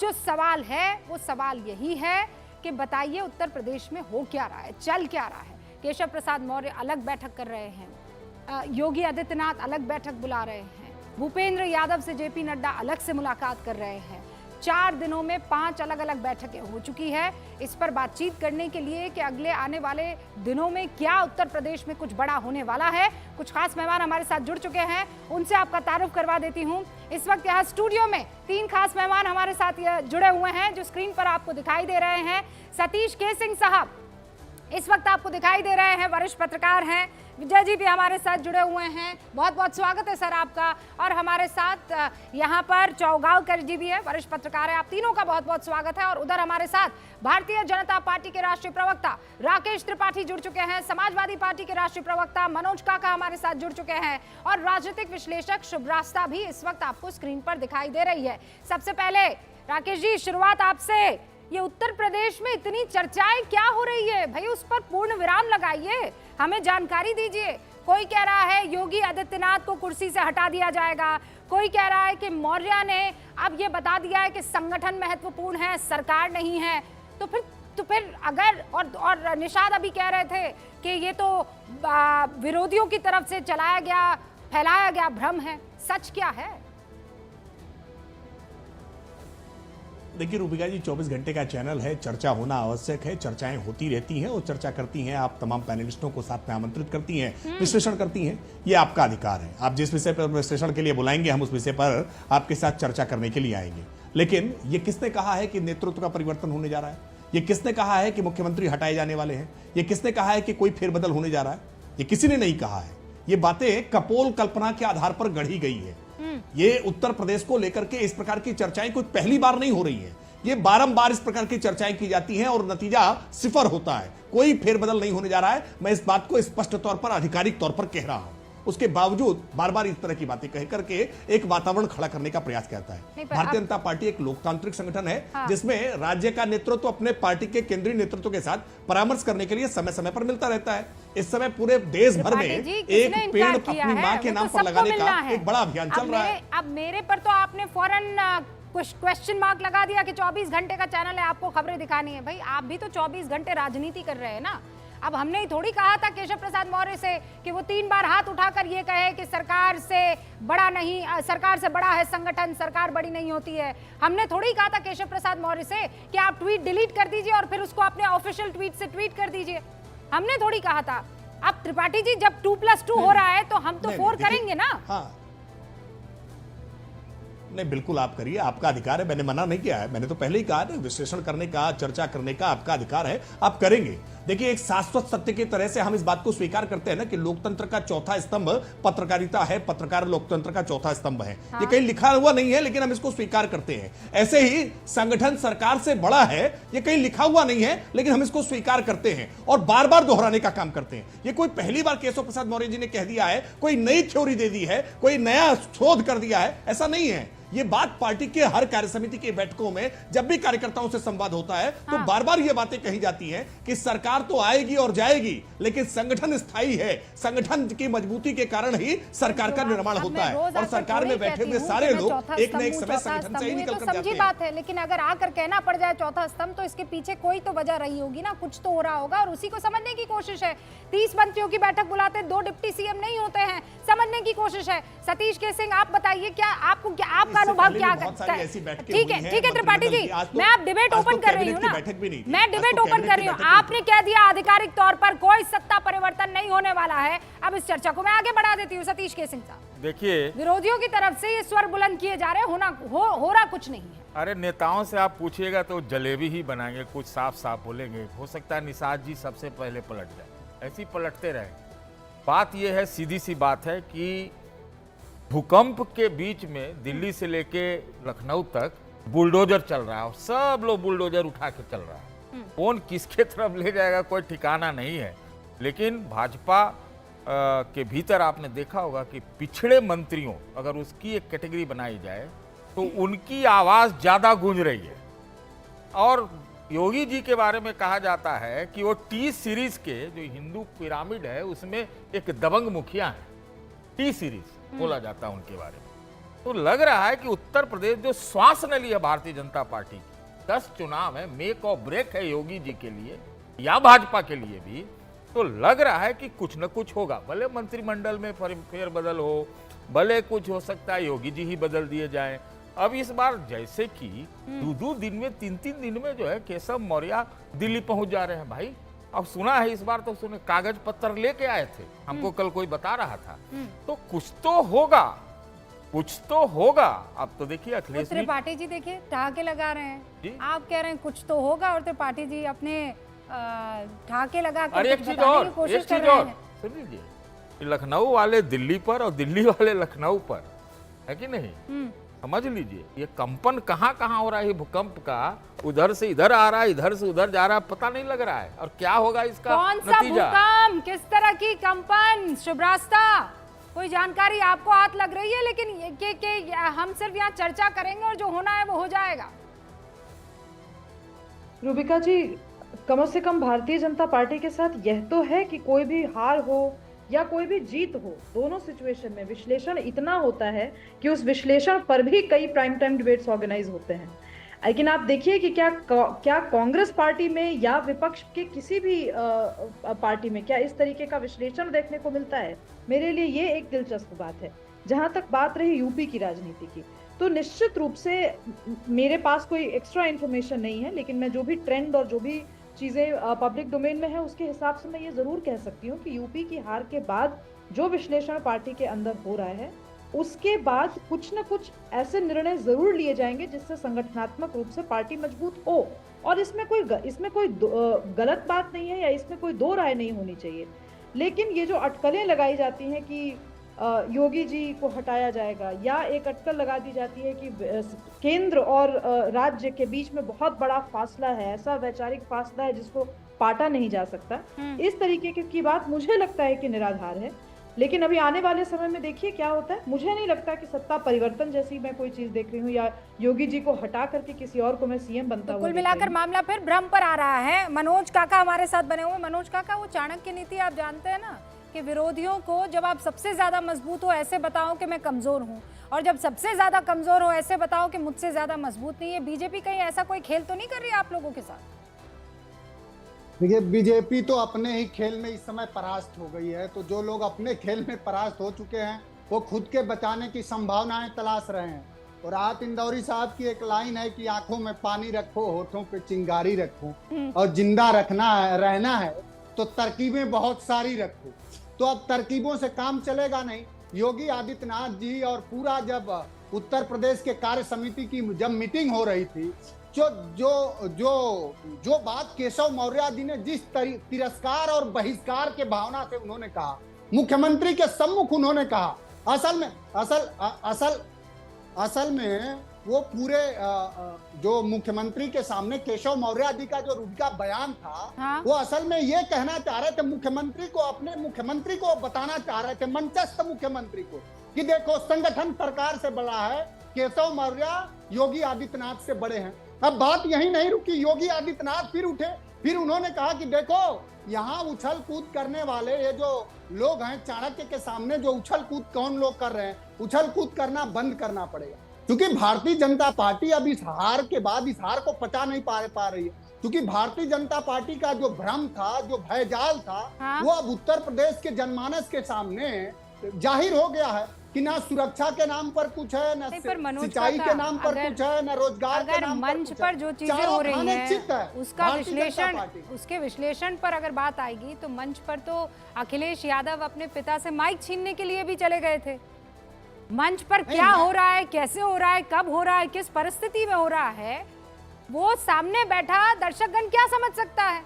जो सवाल है वो सवाल यही है कि बताइए उत्तर प्रदेश में हो क्या रहा है, चल क्या रहा है। केशव प्रसाद मौर्य अलग बैठक कर रहे हैं, योगी आदित्यनाथ अलग बैठक बुला रहे हैं, भूपेंद्र यादव से जेपी नड्डा अलग से मुलाकात कर रहे हैं। 4 दिनों में 5 अलग अलग बैठकें हो चुकी है। इस पर बातचीत करने के लिए कि अगले आने वाले दिनों में क्या उत्तर प्रदेश में कुछ बड़ा होने वाला है, कुछ खास मेहमान हमारे साथ जुड़ चुके हैं, उनसे आपका तारुफ करवा देती हूं। इस वक्त यहाँ स्टूडियो में 3 खास मेहमान हमारे साथ जुड़े हुए हैं जो स्क्रीन पर आपको दिखाई दे रहे हैं। सतीश केसिंग साहब इस वक्त आपको दिखाई दे रहे हैं, वरिष्ठ पत्रकार हैं। विजय जी भी हमारे साथ जुड़े हुए हैं, बहुत बहुत स्वागत है सर आपका। और हमारे साथ यहाँ पर चौगावकर जी भी है, वरिष्ठ पत्रकार है। आप तीनों का बहुत बहुत स्वागत है। और उधर हमारे साथ भारतीय जनता पार्टी के राष्ट्रीय प्रवक्ता राकेश त्रिपाठी जुड़ चुके हैं, समाजवादी पार्टी के राष्ट्रीय प्रवक्ता मनोज काका हमारे साथ जुड़ चुके हैं और राजनीतिक विश्लेषक शुभ्रास्ता भी इस वक्त आपको स्क्रीन पर दिखाई दे रही है। सबसे पहले राकेश जी, शुरुआत आपसे। ये उत्तर प्रदेश में इतनी चर्चाएं क्या हो रही है भाई, उस पर पूर्ण विराम लगाइए, हमें जानकारी दीजिए। कोई कह रहा है योगी आदित्यनाथ को कुर्सी से हटा दिया जाएगा, कोई कह रहा है कि मौर्य ने अब ये बता दिया है कि संगठन महत्वपूर्ण है, सरकार नहीं है। तो फिर अगर और निषाद अभी कह रहे थे कि ये तो विरोधियों की तरफ से चलाया गया, फैलाया गया भ्रम है, सच क्या है? देखिए रूबिका जी, 24 घंटे का चैनल है, चर्चा होना आवश्यक है, चर्चाएं होती रहती हैं और चर्चा करती हैं। आप तमाम पैनलिस्टों को साथ में आमंत्रित करती हैं, विश्लेषण करती हैं, ये आपका अधिकार है। आप जिस विषय पर विश्लेषण के लिए बुलाएंगे हम उस विषय पर आपके साथ चर्चा करने के लिए आएंगे। लेकिन ये किसने कहा है कि नेतृत्व का परिवर्तन होने जा रहा है? ये किसने कहा है कि मुख्यमंत्री हटाए जाने वाले हैं? ये किसने कहा है कि कोई फेरबदल होने जा रहा है? ये किसी ने नहीं कहा है। ये बातें कपोल कल्पना के आधार पर गढ़ी गई है। ये उत्तर प्रदेश को लेकर के इस प्रकार की चर्चाएं कोई पहली बार नहीं हो रही है। ये बारंबार इस प्रकार की चर्चाएं की जाती हैं और नतीजा सिफर होता है। कोई फेरबदल नहीं होने जा रहा है। मैं इस बात को स्पष्ट तौर पर, आधिकारिक तौर पर कह रहा हूं। उसके बावजूद बार बार इस तरह की बातें कह करके एक वातावरण खड़ा करने का प्रयास करता है। भारतीय जनता पार्टी एक लोकतांत्रिक संगठन है, जिसमें राज्य का नेतृत्व अपने पार्टी के केंद्रीय नेतृत्व के साथ परामर्श करने के लिए समय समय पर मिलता रहता है। इस समय पूरे देश भर में एक पेड़ अपनी मां के नाम पर लगाने का एक बड़ा अभियान चल रहा है। अब मेरे पर तो आपने फौरन कुछ क्वेश्चन मार्क लगा दिया कि 24 घंटे का चैनल है, आपको खबरें दिखानी है। भाई आप भी तो 24 घंटे राजनीति कर रहे हैं ना। अब हमने ही थोड़ी कहा था केशव प्रसाद मौर्य से कि वो 3 बार हाथ उठाकर ये कहे कि सरकार से बड़ा नहीं, सरकार से बड़ा है संगठन, सरकार बड़ी नहीं होती है। हमने थोड़ी कहा था केशव प्रसाद मौर्य से कि आप ट्वीट डिलीट कर दीजिए और फिर उसको अपने ऑफिशियल ट्वीट से ट्वीट कर दीजिए। हमने थोड़ी कहा था। अब त्रिपाठी जी, जब 2+2 हो रहा है तो हम तो 4 करेंगे ना। हाँ, नहीं बिल्कुल आप करिए, आपका अधिकार है, मैंने मना नहीं किया है। मैंने तो पहले ही कहा था विश्लेषण करने का, चर्चा करने का आपका अधिकार है, आप करेंगे। देखिए, एक शाश्वत सत्य की तरह से हम इस बात को स्वीकार करते हैं ना कि लोकतंत्र का चौथा स्तंभ पत्रकारिता है, पत्रकार लोकतंत्र का चौथा स्तंभ है। ये कहीं लिखा हुआ नहीं है, लेकिन हम इसको स्वीकार करते हैं। ऐसे ही संगठन सरकार से बड़ा है, ये कहीं लिखा हुआ नहीं है, लेकिन हम इसको स्वीकार करते हैं और बार बार दोहराने का काम करते हैं। ये कोई पहली बार केशव प्रसाद मौर्य जी ने कह दिया है, कोई नई थ्योरी दे दी है, कोई नया शोध कर दिया है, ऐसा नहीं है। ये बात पार्टी के हर कार्यसमिति की बैठकों में जब भी कार्यकर्ताओं से संवाद होता है तो बार बार ये बातें कही जाती हैं कि सरकार तो आएगी और जाएगी, लेकिन संगठन स्थायी है। संगठन की मजबूती के कारण ही सरकार का निर्माण होता है और सरकार में बैठे हुए सारे लोग एक न एक समय संगठन से ही निकल कर जाते हैं। बात है, लेकिन अगर आकर कहना पड़ जाए चौथा स्तंभ तो इसके पीछे कोई तो वजह रही होगी ना, कुछ तो हो रहा होगा और उसी को समझने की कोशिश है। 30 मंत्रियों की बैठक बुलाते 2 डिप्टी सीएम नहीं होते हैं, समझने की कोशिश है। सतीश केसिंग, आप बताइए, क्या आपको आपका अनुभव क्या करता है? ठीक है त्रिपाठी जी, मैं आप डिबेट ओपन कर रही हूँ ना, मैं डिबेट ओपन कर रही हूँ। आपने कह दिया आधिकारिक तौर पर कोई सत्ता परिवर्तन नहीं होने वाला है। अब इस चर्चा को मैं आगे बढ़ा देती हूँ। सतीश केसिंग साहब, देखिए, विरोधियों की तरफ से ये स्वर बुलंद किए जा रहे हैं, हो रहा कुछ नहीं है। अरे नेताओं से आप पूछिएगा तो जलेबी ही बनाएंगे, कुछ साफ साफ बोलेंगे। हो सकता है निषाद जी सबसे पहले पलट जाए, ऐसी पलटते रहे। बात यह है, सीधी सी बात है कि भूकंप के बीच में दिल्ली से लेके लखनऊ तक बुलडोजर चल रहा है और सब लोग बुलडोजर उठा के चल रहा है। कौन किसके तरफ ले जाएगा कोई ठिकाना नहीं है। लेकिन भाजपा के भीतर आपने देखा होगा कि पिछड़े मंत्रियों, अगर उसकी एक कैटेगरी बनाई जाए तो उनकी आवाज ज्यादा गूंज रही है। और योगी जी के बारे में कहा जाता है कि वो टी सीरीज के जो हिंदू पिरामिड है उसमें एक दबंग मुखिया है। टी सीरीज बोला जाता है उनके बारे में। तो लग रहा है कि उत्तर प्रदेश जो श्वास न ली है भारतीय जनता पार्टी की, 10 चुनाव है, मेक और ब्रेक है योगी जी के लिए या भाजपा के लिए भी, तो लग रहा है कि कुछ न कुछ होगा। भले मंत्रिमंडल में फेरबदल हो, भले कुछ हो सकता है योगी जी ही बदल दिए जाएं। अब इस बार जैसे कि 2-2 दिन में 3-3 दिन में जो है केशव मौर्य दिल्ली पहुंच जा रहे हैं भाई। अब सुना है इस बार तो सुने कागज पत्तर लेके आए थे, हमको कल कोई बता रहा था। तो कुछ तो होगा, कुछ तो होगा। अब तो देखिए अखिलेश त्रिपाठी जी देखिए ठहाके लगा रहे जी? हैं, आप कह रहे हैं कुछ तो होगा और त्रिपाठी जी अपने ठहाके लगा और कर एक कुछ चीज बताने और, की कोशिश एक कर चीज रहे और हैं। सुन लीजिए, लखनऊ वाले दिल्ली पर और दिल्ली वाले लखनऊ पर, है कि नहीं? समझ लीजिए ये कंपन कहाँ कहाँ हो रहा है, भूकंप का उधर से इधर आ रहा है, इधर से उधर जा रहा है, पता नहीं लग रहा है। और क्या होगा इसका कौन सा नतीजा? भूकंप, किस तरह की कंपन, शुभ्रास्ता कोई जानकारी आपको हाथ लग रही है? लेकिन ये हम सिर्फ यहाँ चर्चा करेंगे और जो होना है वो हो जाएगा। रूबिका जी, कम से कम भारतीय जनता पार्टी के साथ यह तो है कि कोई भी हार हो या कोई भी जीत हो, दोनों सिचुएशन में विश्लेषण इतना होता है कि उस विश्लेषण पर भी कई प्राइम टाइम डिबेट्स ऑर्गेनाइज होते हैं। लेकिन आप देखिए कि क्या कांग्रेस पार्टी में या विपक्ष के किसी भी पार्टी में क्या इस तरीके का विश्लेषण देखने को मिलता है? मेरे लिए ये एक दिलचस्प बात है। जहां तक बात रही यूपी की राजनीति की, तो निश्चित रूप से मेरे पास कोई एक्स्ट्रा इन्फॉर्मेशन नहीं है, लेकिन मैं जो भी ट्रेंड और जो भी चीजें पब्लिक डोमेन में है उसके हिसाब से मैं ये जरूर कह सकती हूँ कि यूपी की हार के बाद जो विश्लेषण पार्टी के अंदर हो रहा है, उसके बाद कुछ न कुछ ऐसे निर्णय जरूर लिए जाएंगे जिससे संगठनात्मक रूप से पार्टी मजबूत हो। और इसमें कोई गलत बात नहीं है या इसमें कोई दो राय नहीं होनी चाहिए। लेकिन ये जो अटकलें लगाई जाती हैं कि योगी जी को हटाया जाएगा, या एक अटकल लगा दी जाती है कि केंद्र और राज्य के बीच में बहुत बड़ा फासला है, ऐसा वैचारिक फासला है जिसको पाटा नहीं जा सकता, इस तरीके की बात मुझे लगता है कि निराधार है। लेकिन अभी आने वाले समय में देखिए क्या होता है। मुझे नहीं लगता कि सत्ता परिवर्तन जैसी मैं कोई चीज देख रही हूँ या योगी जी को हटा करके किसी और को मैं सीएम बनता हुआ। कुल मिलाकर मामला फिर भ्रम पर आ रहा है। मनोज काका हमारे साथ बने हुए। मनोज काका, वो चाणक्य नीति आप जानते हैं ना कि विरोधियों को जब आप सबसे ज्यादा मजबूत हो ऐसे बताओ कि मैं कमजोर हूँ, और जब सबसे ज्यादा कमजोर हो ऐसे बताओ कि मुझसे ज्यादा मजबूत नहीं है। बीजेपी कहीं ऐसा कोई खेल तो नहीं कर रही आप लोगों के साथ? देखिए, बीजेपी तो अपने ही खेल में इस समय परास्त हो गई है। तो जो लोग अपने खेल में परास्त हो चुके हैं वो खुद के बचाने की संभावनाएं तलाश रहे हैं। और राहत इंदौरी साहब की एक लाइन है कि आंखों में पानी रखो, होठों पे चिंगारी रखो, और जिंदा रहना है तो तरकीबें बहुत सारी रखो। तो अब तरकीबों से काम चलेगा नहीं। योगी आदित्यनाथ जी और पूरा जब उत्तर प्रदेश के कार्य समिति की जब मीटिंग हो रही थी, जो बात केशव मौर्य जी ने जिस तिरस्कार और बहिष्कार के भावना से उन्होंने कहा, मुख्यमंत्री के सम्मुख उन्होंने कहा, असल में वो पूरे जो मुख्यमंत्री के सामने केशव मौर्य जी का जो उनका बयान था, हाँ? वो असल में ये कहना चाह रहे थे अपने मुख्यमंत्री को बताना चाह रहे थे, मंचस्थ मुख्यमंत्री को, कि देखो संगठन सरकार से बड़ा है, केशव मौर्य योगी आदित्यनाथ से बड़े हैं। अब बात यही नहीं रुकी, योगी आदित्यनाथ फिर उठे, फिर उन्होंने कहा कि देखो यहाँ उछल कूद करने वाले ये जो लोग हैं, चाणक्य के सामने जो उछल कूद कौन लोग कर रहे हैं, उछल कूद करना बंद करना पड़ेगा। क्योंकि भारतीय जनता पार्टी अब इस हार के बाद इस हार को पचा नहीं पा रही है। क्योंकि भारतीय जनता पार्टी का जो भ्रम था, जो भयजाल था, हाँ? वो अब उत्तर प्रदेश के जनमानस के सामने जाहिर हो गया है कि ना सुरक्षा के नाम पर कुछ है, ना सिंचाई के नाम पर कुछ है, ना रोजगार के नाम पर मंच पर जो चीजें हो रही हैं उसके विश्लेषण पर अगर बात आएगी तो मंच पर तो अखिलेश यादव अपने पिता से माइक छीनने के लिए भी चले गए थे। मंच पर क्या हो रहा है, कैसे हो रहा है, कब हो रहा है, किस परिस्थिति में हो रहा है, वो सामने बैठा दर्शकगण क्या समझ सकता है?